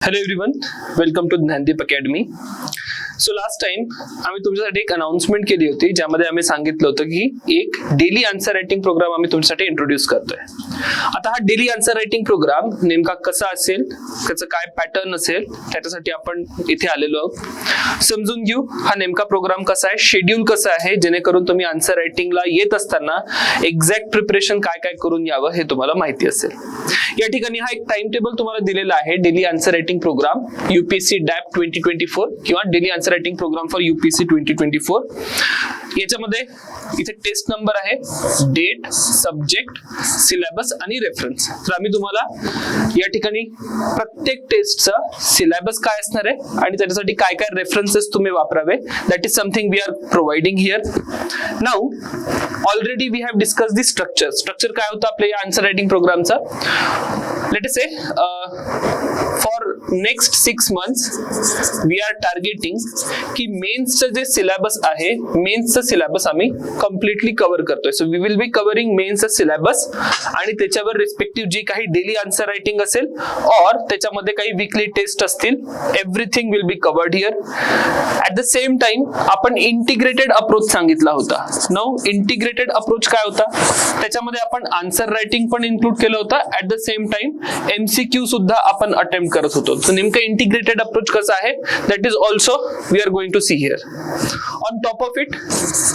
Hello everyone, welcome to Gyandeep academy. So last time आम्ही तुमच्यासाठी एक अनाउन्समेंट केली होती, ज्यामध्ये आम्ही सांगितलं होतं की एक डेली आन्सर रायटिंग प्रोग्राम आम्ही तुमच्यासाठी इंट्रोड्यूस करतोय. आता हा डेली आन्सर रायटिंग प्रोग्राम नेमका कसा असेल, त्याचं काय पॅटर्न असेल, त्याच्यासाठी आपण इथे आलेलो आहोत. समजून घेऊ हा नेमका प्रोग्राम कसा आहे, शेड्यूल कसं आहे, जेणेकरून तुम्ही आन्सर रायटिंगला येत असताना एक्झॅक्ट प्रिपरेशन काय काय करून यावं हे तुम्हाला माहिती असेल. या ठिकाणी हा एक टाइम टेबल तुम्हाला दिलेला आहे, daily answer writing programme UPSC डॅप 2024 किंवा daily answer writing programme for UPSC 2024. याच्यामध्ये इथे टेस्ट नंबर आहे, डेट, सब्जेक्ट, सिलेबस आणि रेफरन्स. तर आम्ही तुम्हाला या ठिकाणी प्रत्येक टेस्टचा सिलेबस काय असणार आहे आणि त्याच्यासाठी काय काय रेफरन्सेस तुम्ही वापरावे, that is something we are providing here. Now already we have discuss the structure काय होतं आपल्या या आन्सर रायटिंग प्रोग्रामचा. Let us say for next 6 months we are targeting की मेन्सचं जे सिलेबस आहे, मेन्सचं सिलेबस आम्ही कम्प्लिटली कव्हर करतोय. So we will be covering मेन्सचं सिलेबस आणि त्याच्यावर रिस्पेक्टिव्ह जी काही डेली आन्सर रायटिंग असेल और त्याच्यामध्ये काही वीकली टेस्ट असतील, everything will be covered here. At the same time आपण इंटिग्रेटेड अप्रोच सांगितला होता. नाउ इंटिग्रेटेड अप्रोच काय होता, त्याच्यामध्ये आपण आन्सर रायटिंग पण इन्क्लूड केलं होतं, at the same time MCQ सुद्धा आपण अटेम्प्ट करत होतो. सो नेमकं इंटिग्रेटेड अप्रोच कसं आहे, that is also we are going to see here. On top of it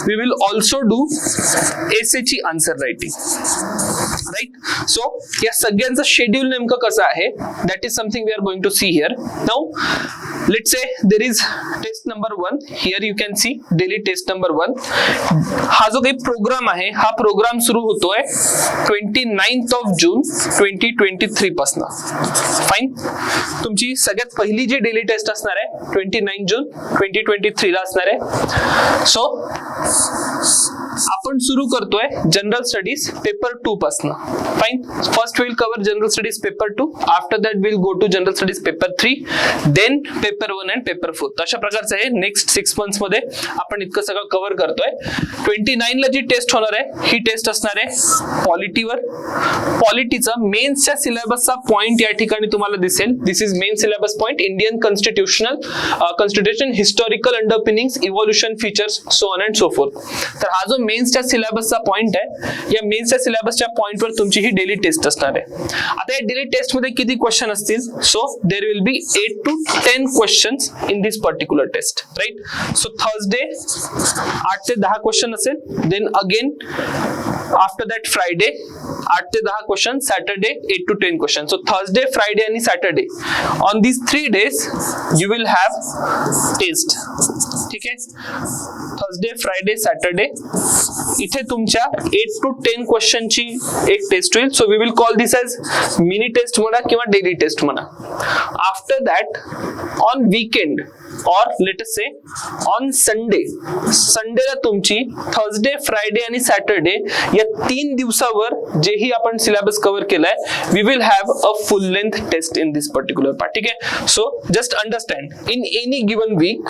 we will also do essay ची आन्सर रायटिंग, राईट. सो या सगळ्यांचं शेड्यूल नेमकं कसं आहे, that is something we are going to see here. Now let's say there is test number 1. Here you can see daily test number 1. हा जो काही programme आहे, हा प्रोग्राम सुरू होतोय 29th of June 2023 पासून. फाइन. तुमची सगळ्यात पहिली जी डेली टेस्ट असणार आहे 29 जून 2023 ला असणार आहे. सो आपण सुरू करतोय जनरल स्टडीज पेपर 2 पासून. Fine. First will cover general studies paper 2, after that will go to general studies paper 3, then paper 1 and paper 4. अशा प्रकारचं आहे. नेक्स्ट 6 months मध्ये आपण इतकं सगळं कव्हर करतोय. 29 ला जी टेस्ट होणार आहे, ही टेस्ट असणार आहे पॉलिटीवर. पॉलिटीचा मेन्सच्या सिलेबसचा पॉइंट या ठिकाणी तुम्हाला दिसेल. This is main syllabus point, Indian constitution, historical underpinnings, evolution, features, so on and so forth. तर हा जो मेन्सच्या सिलेबसचा पॉइंट आहे, या मेन्सच्या सिलेबसच्या पॉइंटवर तुमची ही डेली टेस्ट असणार आहे. आता या डेली टेस्ट मध्ये किती क्वेश्चन असतील, so there will be 8 to 10 questions in this particular test, right. So Thursday 8 ते 10 क्वेश्चन असेल, then again after that Friday 8 ते 10 question, Saturday 8 to 10 question. So Thursday, Friday आणि Saturday, on these 3 days you will have test. ठीक आहे. Thursday, Friday, Saturday इथे तुमच्या 8 to 10 क्वेश्चनची एक test होईल. So we will call this as mini test म्हणा किंवा डेली टेस्ट म्हणा. आफ्टर दॅट ऑन वीकेंड और लेट अस से ऑन संडेला तुमची थर्सडे, फ्रायडे आणि सॅटरडे या 3 दिवसावर जेही आपण सिलेबस कव्हर केलाय, we will have a full length test in this particular part. ठीक आहे. So just understand, in any given week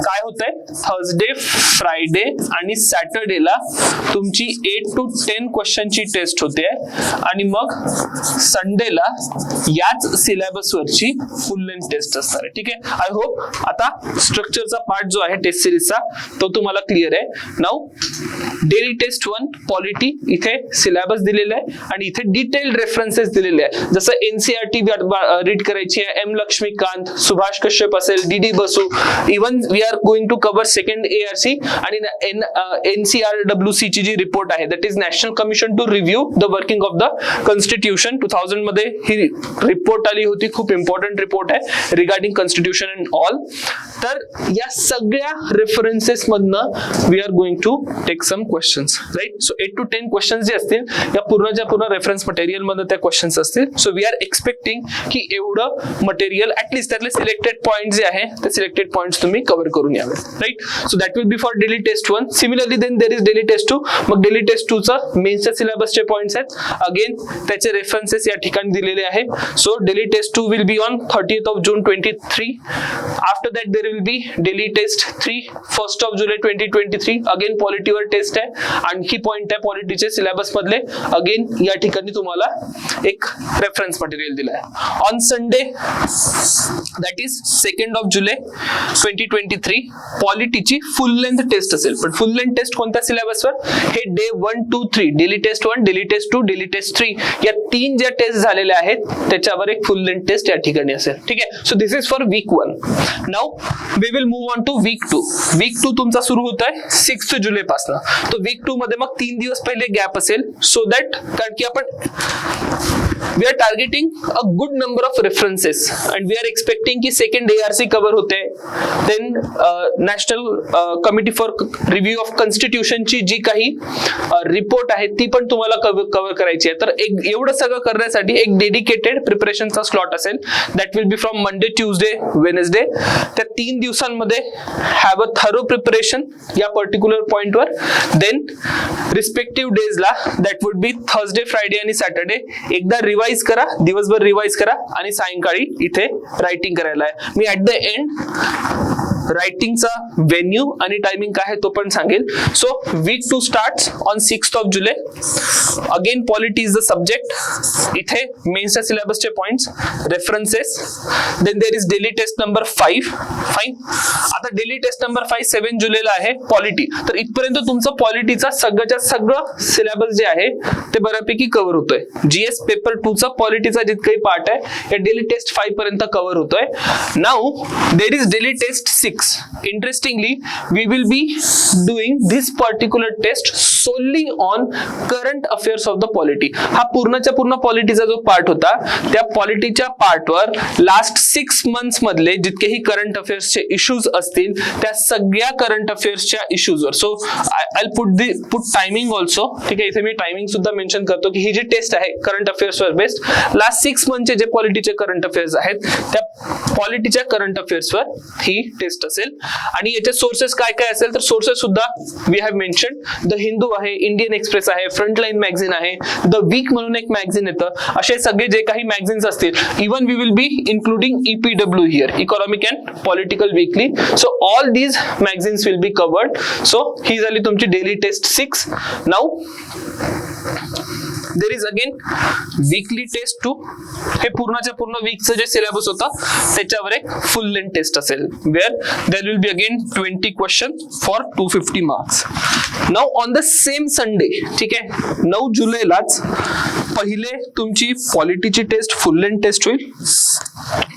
काय होतंय, थर्सडे, फ्रायडे आणि सॅटरडेला तुमची 8 to 10 क्वेश्चनची टेस्ट होते आणि मग संडेला याच सिलेबस वरची फुल लेंथ टेस्ट असणार आहे. ठीक आहे. आय होप आता स्ट्रक्चरचा पार्ट जो आहे टेस्ट सिरीजचा तो तुम्हाला क्लिअर आहे. नाउ डेली टेस्ट 1 पॉलिटी, इथे सिलेबस दिलेला आहे आणि इथे डिटेल्ड रेफरन्सेस दिलेले आहे. जसं एनसीईआरटी रीड करायची आहे, एम लक्ष्मीकांत, सुभाष कश्यप असेल, D Basu, even we are going to cover second ARC आणि एनसीआरडब्ल्यूसी ची जी रिपोर्ट आहे, that is national commission to review the working of the constitution. 2000 मध्ये ही रिपोर्ट आली होती, खूप इम्पॉर्टंट रिपोर्ट आहे रिगार्डिंग कॉन्स्टिट्यूशन अँड ऑल. तर या सगळ्या रेफरन्सेस मधनं we are going to take some questions, right. So 8 to 10 questions जे असतील या पूर्ण रेफरन्स मटेरियल मधनं त्या क्वेश्चन्स असतील. सो वी आर एक्सपेक्टिंग की एवढं मटेरियल ऍटलीस्ट त्यातले सिलेक्टेड पॉइंट जे आहे ते सिलेक्टेड पॉइंट्स तुम्ही कव्हर करून यावे, right. So that will be for daily test 1. Similarly then there is daily test 2. मग डेली टेस्ट 2 चा मेन्सच्या सिलेबसचे पॉइंट्स आहेत, अगेन त्याचे रेफरन्सेस या ठिकाणी दिलेले आहे. So daily test 2 will be on 30th of June 2023. After that there will be daily test 3 1st of जुलै 2023. अगेन पॉलिटीवर टेस्ट आहे. आणखी पॉइंट आहे पॉलिटीचे सिलेबस मधले. अगेन या ठिकाणी तुम्हाला एक रेफरन्स मटेरियल दिला आहे. On Sunday that is 2nd of जुलै 2023 पॉलिटीची फुल लेंथ टेस्ट असेल. पण फुल लेंथ टेस्ट कोणत्या सिलेबसवर? हे day 1 2 3 daily test 1 daily test 2 daily test 3 या 3 ज्या टेस्ट झालेल्या आहेत त्याच्यावर एक फुल लेंथ टेस्ट या ठिकाणी असेल. ठीक आहे. So this is for week 1. Now we will move on to week 2. Week 2 तुमचा सुरू होत आहे 6 जुलै पासून. तो वीक 2 मध्ये मग 3 दिवस पहिले गॅप असेल. सो दॅट कारण की आपण we are targeting a good number of references and we are expecting की second ARC cover होते. then National Committee for Review of Constitution ची जी काही रिपोर्ट आहे ती पण तुम्हाला कव्हर करायची आहे. तर एवढं सगळं करण्यासाठी एक डेडिकेटेड प्रिपरेशनचा स्लॉट असेल. That will be from Monday Tuesday Wednesday. त्या 3 दिवसांमध्ये हॅव अ थरो प्रिपरेशन या पर्टिक्युलर पॉइंटवर. देन रिस्पेक्टिव्ह डेजला that would be Thursday Friday आणि सॅटर्डे एकदा रिवाइज करा. दिवसभर रिवाइज करा आणि सायंकाळी इथे रायटिंग करायला आहे. मी ऍट द एंड रायटिंगचा व्हेन्यू आणि टायमिंग काय आहे तो पण सांगेल. So week 2 starts on 6th of जुलै. Again polity is the subject. इथे मेन्सच्या सिलेबसचे points references. Then there is daily test number 5. Fine. आता डेली टेस्ट नंबर 5 7 जुलैला आहे पॉलिटी. तर इथपर्यंत तुमचं पॉलिटीचा सगळं सिलेबस जे आहे ते बऱ्यापैकी कव्हर होतोय. जीएस पेपर 2 चा पॉलिटीचा जितकाही पार्ट आहे या डेली टेस्ट 5 पर्यंत कव्हर होतोय. Now there is daily test 6. Interestingly, we will be doing this particular test solely on current affairs of the polity. हा पूर्णच्या पूर्ण पॉलिटीचा जो पार्ट होता त्या पॉलिटीच्या पार्टवर लास्ट 6 months मधले जितकेही करंट अफेअर्सचे इश्यूज असतील त्या सगळ्या करंट अफेअर्सच्या इश्यूजवर. So I put timing also. ठीक आहे. इथे मी टायमिंग सुद्धा मेन्शन करतो की ही जी टेस्ट आहे करंट अफेअर्सवर बेस्ड लास्ट 6 monthsचे जे पॉलिटीचे करंट अफेअर्स आहेत त्या पॉलिटीच्या करंट अफेअर्सवर ही टेस्ट असेल. आणि याचे सोर्सेस काय काय असेल तर सोर्सेस सुद्धा we have mention. The Hindu आहे, इंडियन एक्सप्रेस आहे, फ्रंटलाईन मॅगझिन आहे, द वीक म्हणून एक मॅगझिन येतं. असे सगळे जे काही मॅगझिन्स असतील. Even we will be including EPW here, economic and political weekly. So all these magazines will be covered. So ही झाली तुमची daily test 6. Now there is again weekly test 2. हे पूर्णच्या पूर्ण वीकचं जे सिलेबस होतं त्याच्यावर एक फुल लेंथ टेस्ट असेल. Where there will be again 20 question for 250 marks. Now on the same Sunday, ठीक आहे, 9 जुलैलाच पहिले तुमची पॉलिटीची टेस्ट फुल लेंथ टेस्ट होईल.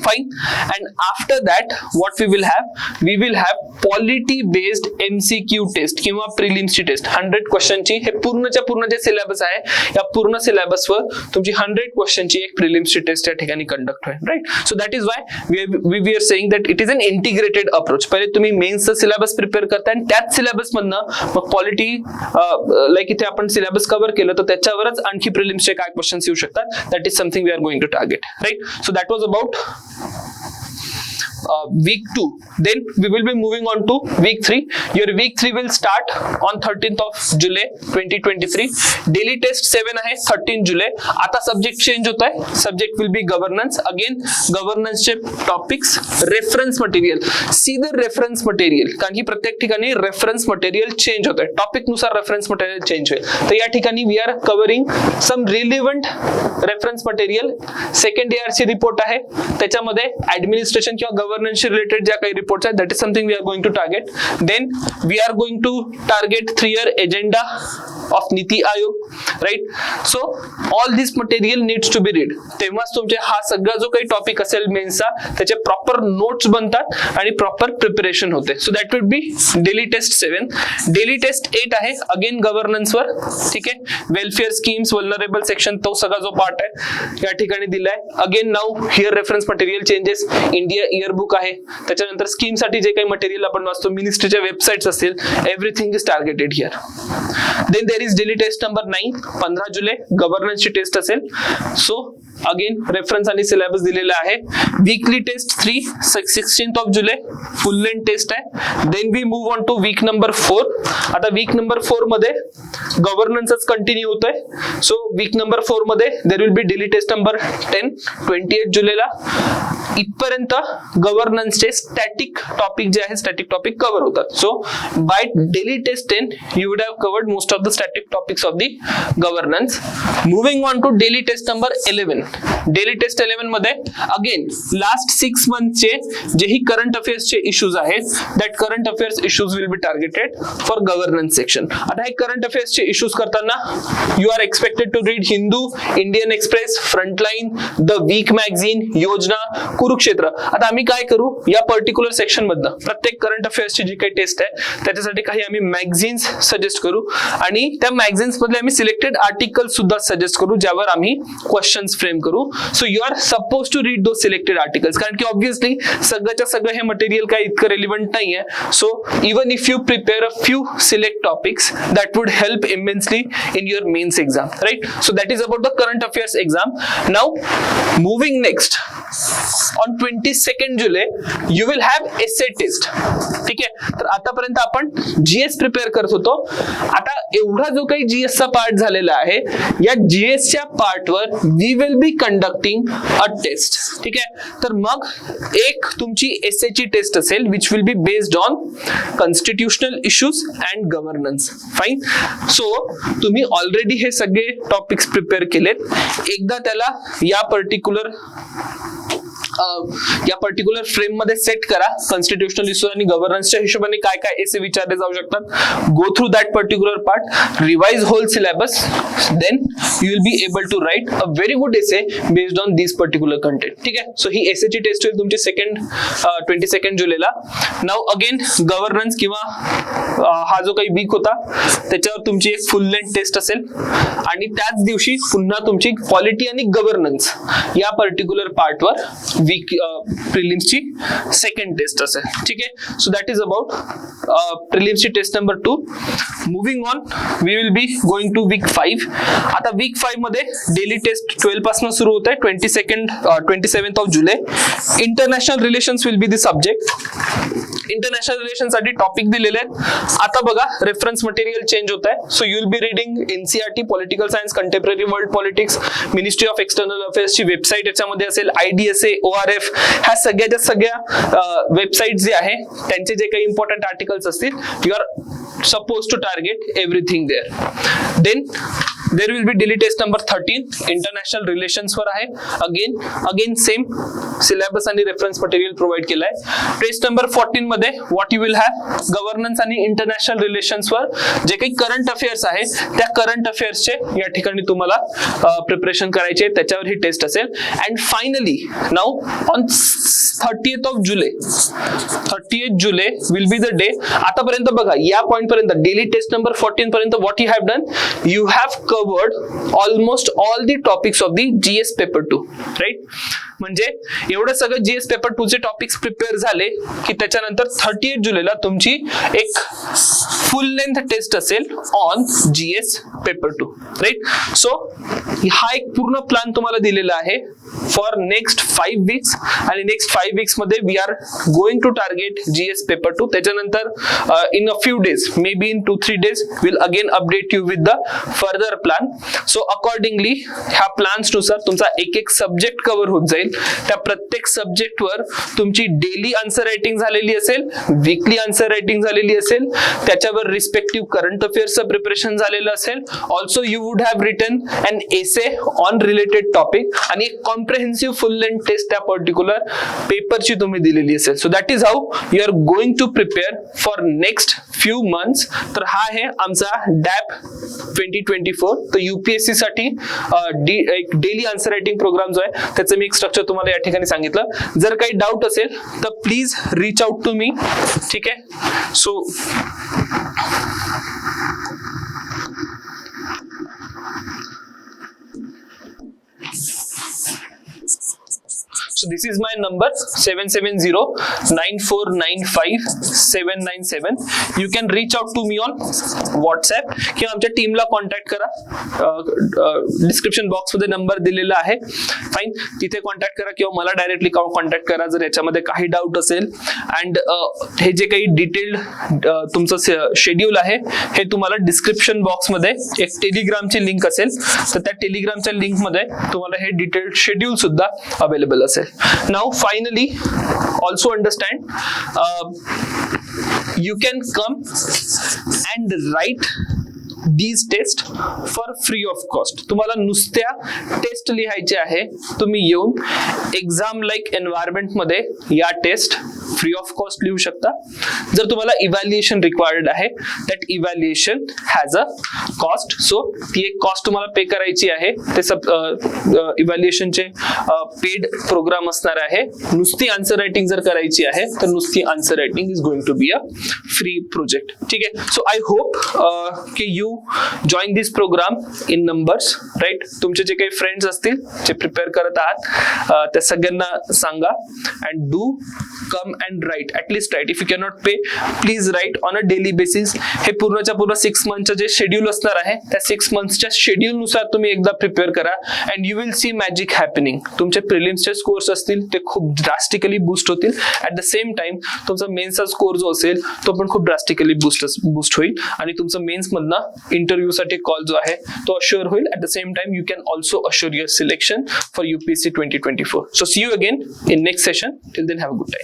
Fine. And after that what we will have polity based MCQ test किंवा प्रिलिम्सची टेस्ट 100 क्वेश्चनची. हे पूर्णच्या पूर्ण जे सिलेबस आहे या पूर्ण सिलेबसवर तुमची 100 क्वेश्चनची एक प्रिलिम्सची टेस्ट या ठिकाणी कंडक्ट होईल. Right. So that is why we are saying that it is an integrated approach. पहिले तुम्ही मेन्सचं सिलेबस प्रिपेअर करताय आणि त्याच सिलेबस मधनं मग पॉलिटी लाईक इथे आपण सिलेबस कव्हर केलं तर त्याच्यावरच आणखी प्रिलिम्सचे काय क्वेश्चन्स येऊ शकतात. That is something we are going to target. Right. So that was about week 2. Then we will be moving on to week 3. Your week 3 will start on 13th of July 2023. Daily test 7 आहे 13 जुलै. आता subject change होत आहे. Subject will be governance. Again गव्हर्नन्सचे topics reference material. See the reference material. कारण की प्रत्येक ठिकाणी reference material change होत आहे. टॉपिक नुसार रेफरन्स मटेरियल चेंज होईल. तर या ठिकाणी we are covering some relevant reference material. Second ARC report आहे त्याच्यामध्ये ऍडमिनिस्ट्रेशन किंवा गव्हर्नन्स रिलेटेड ज्या काही रिपोर्ट्स आहेत that is something we are going to target. Then we are going to target 3-year agenda of NITI Aayog. Right. So all this material needs to be read. तेव्हाच तुमचे हा सगळा जो काही टॉपिक असेल मेन्सचा त्याचे प्रॉपर नोट्स बनतात आणि प्रॉपर प्रिपरेशन होते. So that will be daily test 7. Daily test 8 आहे अगेन गव्हर्नन्सवर. ठीक आहे. वेलफेअर स्कीम्स, वल्नरेबल सेक्शन तो सगळा जो पार्ट आहे या ठिकाणी दिलाय. Again now here reference material changes. India yearbook आहे. त्याच्यानंतर स्कीम साठी जे काही मटेरियल आपण वाचतो मिनिस्ट्रीच्या वेबसाईट्स असतील everything is targeted here. Then there is daily test number 9 15 जुलै गव्हर्नन्सची टेस्ट असेल. सो अगेन रेफरन्स आणि सिलेबस दिलेला आहे. वीकली टेस्ट 3 16th ऑफ जुलै फुल लेंथ टेस्ट आहे. Then we move on to week number 4. आता वीक नंबर 4 मध्ये गव्हर्नन्सच कंटिन्यू होतोय. सो वीक नंबर 4 मध्ये there will be daily test number 10 28 जुलैला. इथपर्यंत गव्हर्नन्सचे स्टॅटिक टॉपिक जे आहे स्टॅटिक टॉपिक कव्हर होतात. So by daily test 10 you would have covered most of the static topics of the governance. Moving on to daily test number 11. Daily test 11 मध्ये again last 6 मंथचे जेही current अफेअर्सचे issues आहेत that current affairs issues will B targeted for governance section. आता हे current अफेअर्सचे issues करताना you are expected to read Hindu, Indian express, frontline, the week magazine, Yojana, Kurukshetra. आता आम्ही काय करू या पर्टिक्युलर सेक्शन मधनं प्रत्येक करंट अफेअर्सची जी काही टेस्ट आहे त्याच्यासाठी काही आम्ही मॅगझिन्स सजेस्ट करू आणि त्या मॅगझिन्स मधले आम्ही सिलेक्टेड आर्टिकल सुद्धा सजेस्ट करू ज्यावर आम्ही क्वेश्चन्स फ्रेम करू. So you are suppose to read those selected articles, कारण की ऑब्व्हियसली सगळ्याच्या सगळं हे मटेरियल काही इतकं रेलिव्हंट नाहीये. So even if you prepare a few select topics that would help immensely in your mains exam, right? So that is about the current affairs exam. Now moving next on 22nd July you will have essay test. ठीक आहे, तर आतापर्यंत आपण GS prepare करत होतो. आता एवढा जो काही जीएस चा पार्ट झालेला आहे या जीएस च्या पार्टवर we will be conducting a test. ठीक आहे, तर मग एक तुमची एसए ची टेस्ट असेल which will be based on constitutional issues and governance. Fine. So तुम्ही ऑलरेडी हे सगळे टॉपिक्स प्रिपेअर केलेत. एकदा त्याला या पर्टिक्युलर फ्रेम मध्ये सेट करा. कॉन्स्टिट्यूशनल इश्यूज आणि गव्हर्नन्सच्या हिशोबाने काय काय एसे विचारले जाऊ शकतात. Go through that particular part, revise whole syllabus, then you will be able to write a very good essay based on this particular content. ठीक आहे, सो ही एसेची टेस्ट होईल तुमची 22nd जुलैला. नाउ अगेन गव्हर्नन्स किंवा हा जो काही वीक होता त्याच्यावर तुमची एक फुल लेंथ टेस्ट असेल आणि त्याच दिवशी पुन्हा तुमची पॉलिटी आणि गव्हर्नन्स या पर्टिक्युलर पार्टवर वीक प्रिलिम्सची सेकंड टेस्ट असेल. ठीक आहे, सो दॅट इज अबाउट प्रिलिम्सची test number 2. Moving on we will be going to week 5. आता वीक 5 मध्ये डेली टेस्ट 12 पासून सुरू होत आहे. 27th ऑफ जुलै. International relations will be the subject. International relation साठी टॉपिक दिलेले आहेत. आता बघा रेफरन्स मटेरियल चेंज होत आहे. So you will be reading NCERT, political science, contemporary world politics, ministry of external अफेअर्सची वेबसाईट याच्यामध्ये असेल, IDSA, ORF, ह्या सगळ्याच्या सगळ्या वेबसाईट जे आहे त्यांचे जे काही इम्पॉर्टंट आर्टिकल्स असतील you are suppose to target everything there. Then there will be daily test number 13 international relations वर आहे. अगेन सेम सिलेबस आणि रेफरन्स मटेरियल प्रोव्हाइड केलाय. टेस्ट नंबर 14 मध्ये what you will have governance आणि international relations वर जे काही current affairs आहे त्या करंट अफेअर्सचे या ठिकाणी तुम्हाला प्रिपरेशन करायचे, त्याच्यावर ही टेस्ट असेल. And finally now on 30th of July 30th July will be the day. आतापर्यंत बघा या पॉइंट पर्यंत डेली टेस्ट नंबर 14 पर्यंत what you have done, you have covered almost all the topics of the GS paper 2, right? म्हणजे एवढं सगळं GS paper 2 चे topics prepare झाले की त्याच्यानंतर 30th जुलैला तुमची एक फुल लेंथ टेस्ट असेल on GS paper 2, right? So हा एक पूर्ण प्लॅन तुम्हाला दिलेला आहे फॉर नेक्स्ट 5 वीक्स आणि नेक्स्ट 5 वीक्स मध्ये we are going to target GS paper 2. त्याच्यानंतर in a few days, may be in 2-3 days will again update you with the further plan. So accordingly ह्या plans नुसार तुमचा एक subject cover होत जाईल. त्या प्रत्येक सब्जेक्टवर तुमची डेली आन्सर रायटिंग झालेली असेल, वीकली आन्सर रायटिंग झालेली असेल, त्याच्यावर रिस्पेक्टिव्ह करंट अफेअर्सचं प्रिपरेशन झालेलं असेल. Also you would have written an essay on related topic आणि एक कॉम्प्रिहेन्सिव्ह फुल लेंथ टेस्ट त्या पर्टिक्युलर पेपरची तुम्ही दिलेली असेल. So that is how you are going to prepare for next few months. तर हा आहे आमचा डॅप 2024. तर युपीएससी साठी एक डेली आन्सर रायटिंग प्रोग्राम जो आहे त्याचं मी एक स्ट्रक्चर तुम्हाला या ठिकाणी सांगितलं. जर काही डाऊट असेल तर please reach out to me. ठीक आहे, so So this is my number 770-9495-797. You can reach out to me on WhatsApp किंवा आमच्या टीमला कॉन्टॅक्ट करा. डिस्क्रिप्शन बॉक्स मध्ये नंबर दिलेला आहे. फाईन, तिथे कॉन्टॅक्ट करा किंवा मला डायरेक्टली कॉन्टॅक्ट करा जर याच्यामध्ये काही डाऊट असेल. अँड हे जे काही डिटेल्ड तुमचं शेड्यूल आहे हे तुम्हाला डिस्क्रिप्शन बॉक्स मध्ये एक टेलिग्रामची लिंक असेल, तर त्या टेलिग्रामच्या लिंक मध्ये तुम्हाला हे डिटेल्ड शेड्यूल सुद्धा अवेलेबल असेल. Now finally, also understand, you can come and write these test for free of cost. तुम्हाला नुसत्या टेस्ट लिहायचे आहे. तुम्ही येऊन एक्झाम लाईक एन्व्हायरमेंट मध्ये या टेस्ट फ्री ऑफ कॉस्ट लिहू शकता. जर तुम्हाला इव्हॅल्युएशन रिक्वायर्ड आहे, that evaluation has a cost. So ती एक कॉस्ट तुम्हाला पे करायची आहे. ते सब इव्हॅल्युएशनचे पेड प्रोग्राम असणार आहे. नुसती आन्सर रायटिंग जर करायची आहे तर नुसती answer writing is going to be a free project. ठीक आहे. सो आय होप की you join this program in numbers, right. तुमचे जे काही फ्रेंड्स असतील जे प्रिपेअर करत आहात त्या सगळ्यांना सांगा. And do come and write, at least write. If you cannot pay, please write on a daily basis. हे पूर्णच्या पूर्ण 6 मंथचं जे शेड्यूल असणार आहे त्या 6 मंथच्या शेड्यूल नुसार तुम्ही एकदा प्रिपेअर करा. And you will see magic happening. तुमचे प्रिलिम्सचे स्कोर्स असतील ते खूप ड्रास्टिकली बूस्ट होतील. ऍट द सेम टाइम तुमचा मेन्सचा स्कोर जो असेल तो पण खूप ड्रास्टिकली बूस्ट होईल. आणि तुमचं मेन्स मधनं इंटरव्ह्यू साठी कॉल जो आहे तो अश्योर होईल. At the same time you can also assure your selection for UPSC 2024. So see you again in next session. Till then, have a good time.